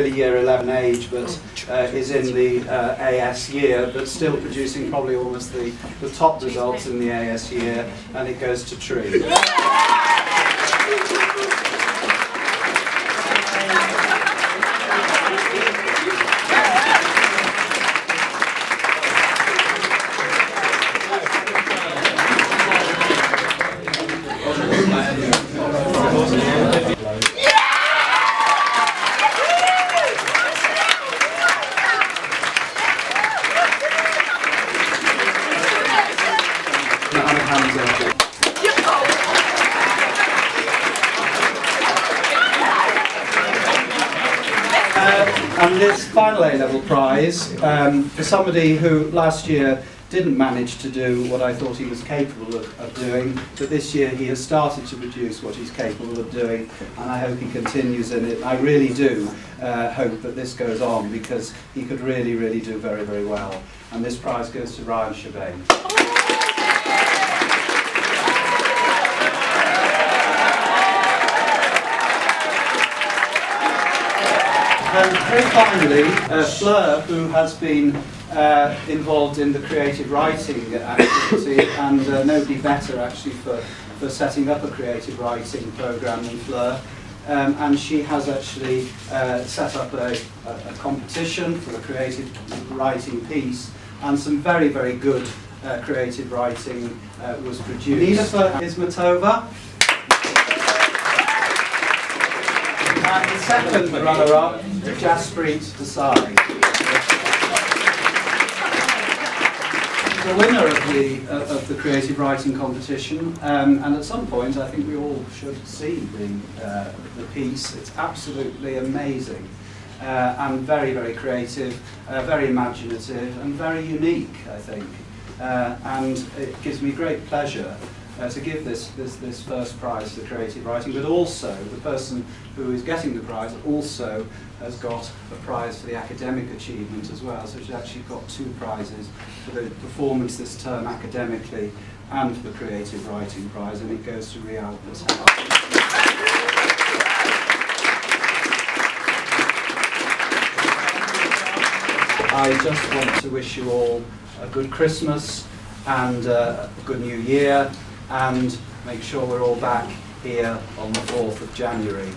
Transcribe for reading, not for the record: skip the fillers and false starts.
really year 11 age, but is in the AS year, but still producing probably almost the top results in the AS year, and it goes to Tree. And this final A-level prize, for somebody who last year didn't manage to do what I thought he was capable of doing, but this year he has started to produce what he's capable of doing, and I hope he continues in it. I really do hope that this goes on, because he could really, really do very, very well. And this prize goes to Ryan Chabane. And very finally, Fleur, who has been involved in the creative writing activity, and nobody better actually for setting up a creative writing programme than Fleur. And she has actually set up a competition for a creative writing piece, and some very, very good creative writing was produced. Nina Ismatova. And the second runner-up, Jaspreet Desai. The winner of the creative writing competition, and at some point I think we all should see the piece. It's absolutely amazing, and very, very creative, very imaginative, and very unique, I think. And it gives me great pleasure to give this first prize to creative writing, but also the person who is getting the prize also has got a prize for the academic achievement as well. So she's actually got 2 prizes for the performance this term academically and for the creative writing prize, and it goes to Rial Patel. I just want to wish you all a good Christmas and a good New Year, and make sure we're all back here on the 4th of January.